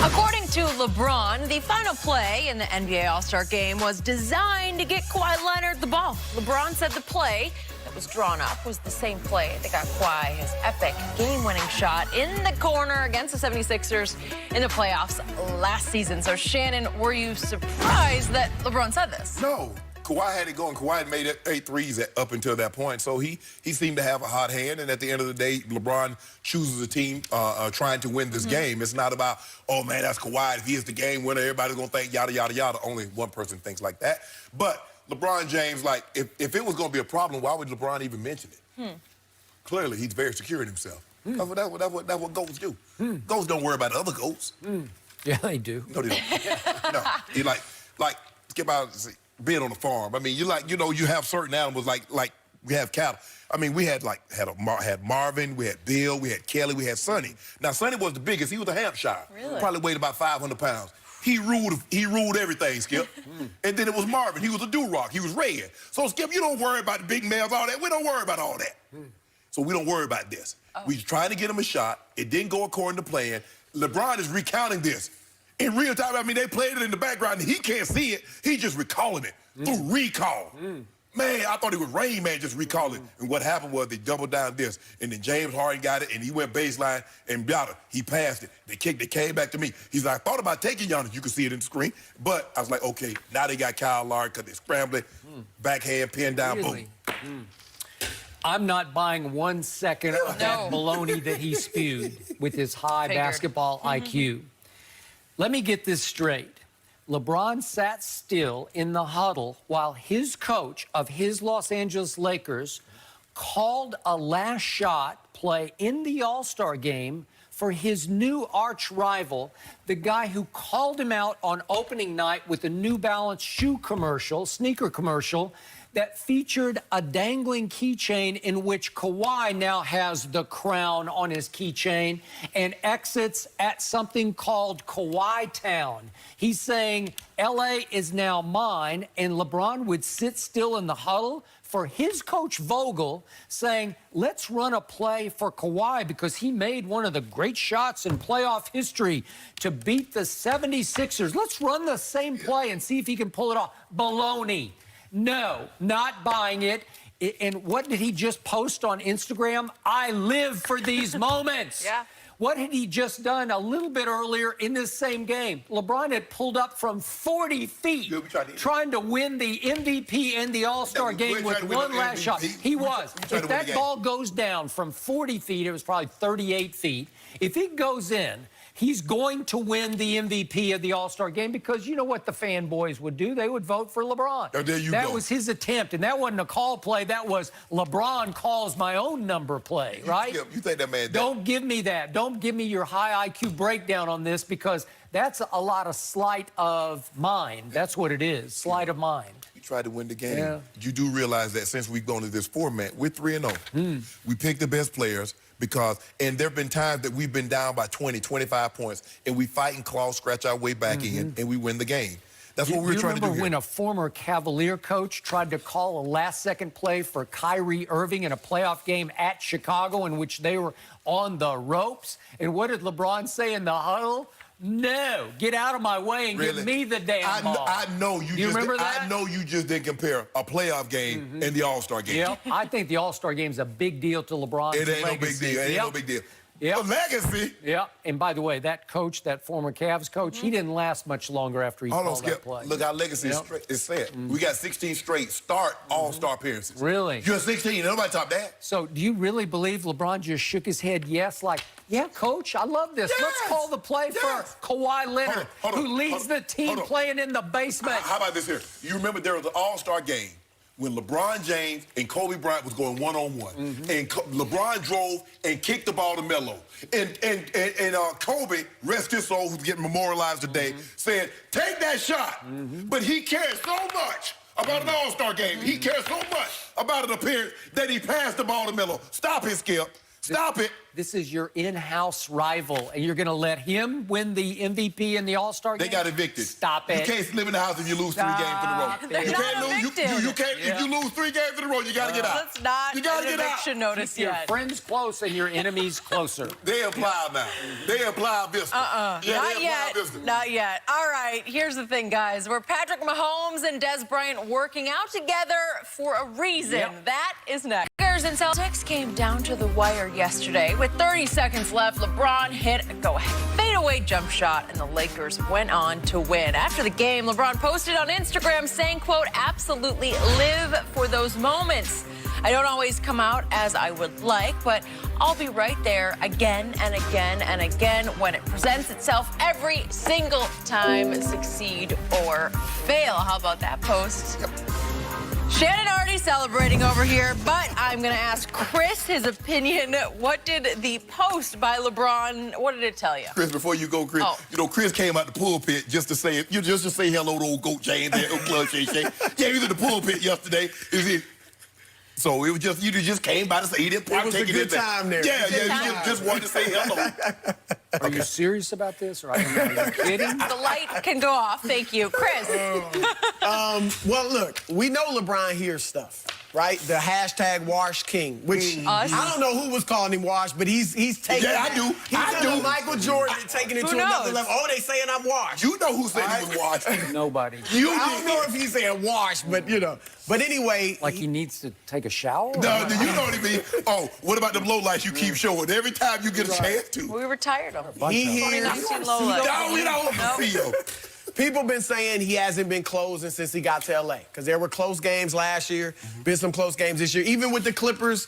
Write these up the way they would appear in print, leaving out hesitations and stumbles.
According to LeBron, the final play in the NBA All-Star Game was designed to get Kawhi Leonard the ball. LeBron said the play that was drawn up was the same play that got Kawhi his epic game-winning shot in the corner against the 76ers in the playoffs last season. So, Shannon, were you surprised that LeBron said this? No. Kawhi had it going. Kawhi had made 8 threes up until that point. So he seemed to have a hot hand. And at the end of the day, LeBron chooses a team trying to win this game. It's not about, oh, man, that's Kawhi. If he is the game winner, everybody's going to think yada, yada, yada. Only one person thinks like that. But LeBron James, like, if it was going to be a problem, why would LeBron even mention it? Clearly, he's very secure in himself. That's what GOATs do. GOATs don't worry about other GOATs. Yeah, they do. No, they don't. No. He like, skip out being on the farm. I mean, you have certain animals like we have cattle. I mean, we had Marvin, we had Bill, we had Kelly, we had Sonny. Now, Sonny was the biggest. He was a Hampshire. Really? Probably weighed about 500 pounds. He ruled everything, Skip. And then it was Marvin. He was a do-rock. He was red. So, Skip, you don't worry about the big males, all that. We don't worry about all that. So we don't worry about this. We trying to get him a shot. It didn't go according to plan. LeBron is recounting this. In real time, I mean, they played it in the background, and he can't see it. He's just recalling it through recall. Man, I thought it was Rain Man just recalling. And what happened was they doubled down this, and then James Harden got it, and he went baseline, and he passed it. They kicked it, came back to me. He's like, I thought about taking Giannis. You can see it in the screen. But I was like, okay, now they got Kyle Lowry because they're scrambling, backhand, pin down, Really? boom. I'm not buying 1 second of that baloney that he spewed with his high basketball IQ. Let me get this straight. LeBron sat still in the huddle while his coach of his Los Angeles Lakers called a last shot play in the All-Star game for his new arch rival, the guy who called him out on opening night with a New Balance shoe commercial, sneaker commercial, that featured a dangling keychain in which Kawhi now has the crown on his keychain and exits at something called Kawhi Town. He's saying, L.A. is now mine, and LeBron would sit still in the huddle for his coach Vogel saying, let's run a play for Kawhi because he made one of the great shots in playoff history to beat the 76ers. Let's run the same play and see if he can pull it off. Baloney. No, not buying it. And what did he just post on Instagram? I live for these moments. Yeah. What had he just done a little bit earlier in this same game? LeBron had pulled up from 40 feet trying to win the MVP and the All-Star game with one last shot. He was. If that ball goes down from 40 feet, it was probably 38 feet. If it goes in, he's going to win the MVP of the All-Star game because you know what the fanboys would do? They would vote for LeBron. Oh, there you go. That was his attempt, and that wasn't a call play. That was LeBron calls my own number play, right? You think that man... Don't give me that. Don't give me your high IQ breakdown on this because that's a lot of sleight of mind. That's what it is, sleight of mind. You tried to win the game. Yeah. You do realize that since we've gone to this format, we're 3-0. We picked the best players and there have been times that we've been down by 20, 25 points, and we fight and claw, scratch our way back in, and we win the game. That's what we're trying to do here. Remember when a former Cavalier coach tried to call a last-second play for Kyrie Irving in a playoff game at Chicago in which they were on the ropes? And what did LeBron say in the huddle? No, get out of my way and give me the damn ball. I know you remember that? I know you just didn't compare a playoff game and the All-Star game. Yeah, I think the All-Star game's a big deal to LeBron's legacy. It ain't no big deal. It ain't no big deal. Yeah. A legacy. Yeah. And by the way, that coach, that former Cavs coach, he didn't last much longer after he called that play. Look, our legacy is set. We got 16 straight All-Star appearances. Really? You're 16. Nobody top that. So do you really believe LeBron just shook his head yes, like, yeah, coach, I love this. Yes. Let's call the play for Kawhi Leonard, who leads the team playing in the basement. How about this here? You remember there was an All-Star game when LeBron James and Kobe Bryant was going one-on-one. And LeBron drove and kicked the ball to Melo. And Kobe, rest his soul, who's getting memorialized today, said, take that shot. But he cares so much about an All-Star game. He cares so much about an appearance that he passed the ball to Melo. Stop it, Skip. Stop it. This is your in-house rival, and you're going to let him win the MVP and the All-Star game? They got evicted. Stop it. You can't live in the house if you lose 3 games in a row. They're You not can't lose. evicted. You can't. Yeah. If you lose 3 games in a row, you got to get out. That's not You gotta an get out. eviction notice Your yet. friends close and your enemies closer. They apply now. They apply Vista. Yeah, they Not apply yet. Vista. Not yet. All right, here's the thing, guys. We're Patrick Mahomes and Des Bryant working out together for a reason. Yep. That is next. Lakers and Celtics came down to the wire yesterday. With 30 seconds left, LeBron hit a go-ahead fadeaway jump shot, and the Lakers went on to win. After the game, LeBron posted on Instagram saying, quote, absolutely live for those moments. I don't always come out as I would like, but I'll be right there again and again and again when it presents itself every single time, succeed or fail. How about that post? Shannon already celebrating over here, but I'm going to ask Chris his opinion. What did the post by LeBron, what did it tell you? Chris, before you go, Chris, you know, Chris came out the pulpit just to say hello to old Goat James there, old Club Shay Shay. Yeah, he was in the pulpit yesterday. So it was just, you just came by to say he didn't partake in it. It was a good time there. Yeah, you just wanted to say hello. Are you serious about this? Or are you kidding? The light can go off. Thank you. Chris. Well, look, we know LeBron hears stuff, right? The hashtag Wash King, which I don't know who was calling him Wash, but he's taking Yeah, I do. He's done Michael Jordan and taking it to another level. Oh, they saying I'm washed. You know who said he was washed. Nobody. I don't know if he's saying wash, but you know. But anyway. Like he needs to take a shower? No, you know what I mean? Oh, what about the lowlights you keep showing every time you get a chance to? We were tired of him. He hears. 2019 lowlight. No, we don't want to see him. People been saying he hasn't been closing since he got to L.A. because there were close games last year, been some close games this year. Even with the Clippers,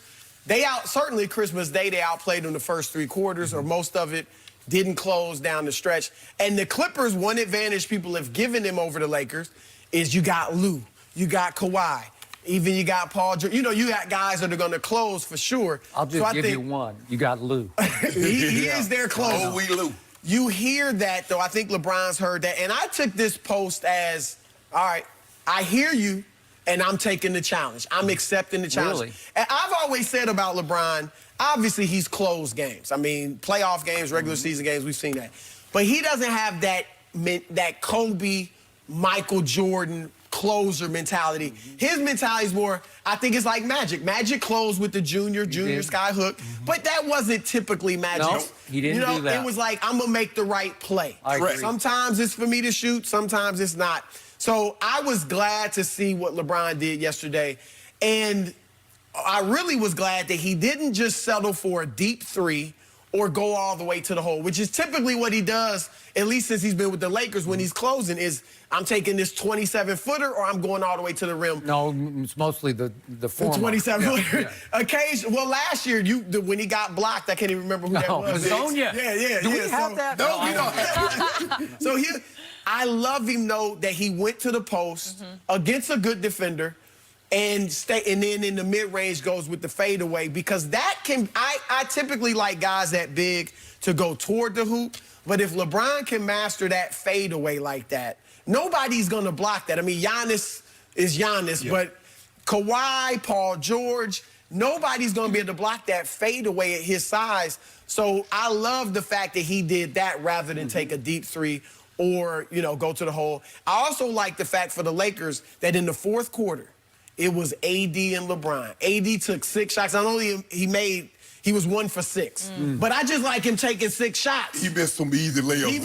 certainly Christmas Day, they outplayed them the first 3 quarters or most of it, didn't close down the stretch. And the Clippers, one advantage people have given them over the Lakers is you got Lou, you got Kawhi, even you got Paul George. You know, you got guys that are going to close for sure. I'll just give you one. You got Lou. he is their closer. Oh, we Lou. You hear that, though. I think LeBron's heard that. And I took this post as, all right, I hear you, and I'm taking the challenge. I'm accepting the challenge. Really? And I've always said about LeBron, obviously he's closed games. I mean, playoff games, regular season games, we've seen that. But he doesn't have that Kobe, Michael Jordan closer mentality. His mentality is more, I think it's like Magic. Magic closed with the junior sky hook, but that wasn't typically Magic. No, he didn't do that. It was like, I'm going to make the right play. I agree. Sometimes it's for me to shoot, sometimes it's not. So I was glad to see what LeBron did yesterday, and I really was glad that he didn't just settle for a deep 3 or go all the way to the hole, which is typically what he does, at least since he's been with the Lakers when he's closing, is I'm taking this 27-footer or I'm going all the way to the rim. No, it's mostly the former. 27-footer. Occasion. Well, last year, when he got blocked, I can't even remember who that was. Sonia. Yeah. Do we have that? No, we don't have So I love him, though, that he went to the post against a good defender and then in the mid-range goes with the fadeaway, because that can, I typically like guys that big to go toward the hoop, but if LeBron can master that fadeaway like that, nobody's going to block that. I mean, Giannis is Giannis, but Kawhi, Paul George, nobody's going to be able to block that fadeaway at his size. So I love the fact that he did that rather than take a deep 3 or, you know, go to the hole. I also like the fact for the Lakers that in the 4th quarter, it was AD and LeBron. AD took 6 shots. I know he was 1 for 6. But I just like him taking 6 shots. He missed some easy layups. He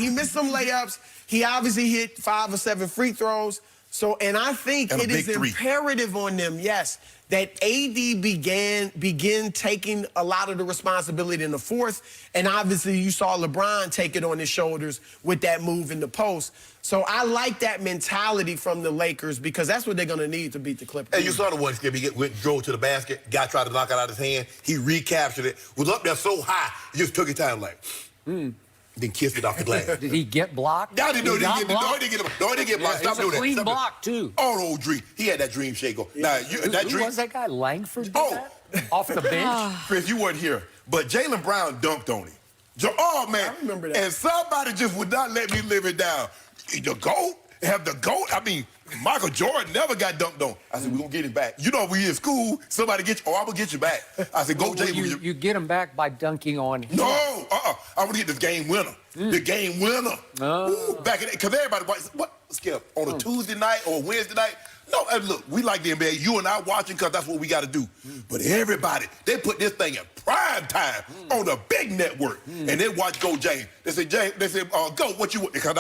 missed some layups. He obviously hit 5 or 7 free throws. So, and I think it is imperative on them, yes, that AD begin taking a lot of the responsibility in the 4th. And obviously you saw LeBron take it on his shoulders with that move in the post. So I like that mentality from the Lakers because that's what they're going to need to beat the Clippers. And you saw the one, Skip. He drove to the basket. Guy tried to knock it out of his hand. He recaptured it. Was up there so high, he just took his time like, then kissed it off the glass. Did he get blocked? No, he didn't get blocked. Stop doing that. Clean block, too. Oh, the old dream. He had that dream shaker. Now, Who was that guy? Langford did that? Off the bench? Chris, you weren't here, but Jaylen Brown dunked on him. Oh, man. I remember that. And somebody just would not let me live it down. The GOAT? have the GOAT. I mean, Michael Jordan never got dunked on. I said, we're going to get him back. You know, we in school, somebody get you, I'm going to get you back. I said, go, Jay. You get him back by dunking on him. No, I'm going to get this game winner. The game winner. Ooh, back in it, because everybody, what, Skip, on a Tuesday night or Wednesday night? No, look, we like the NBA. You and I watching because that's what we got to do. But everybody, they put this thing in prime time on a big network, and they watch Go James. They say, Go, what you want? Because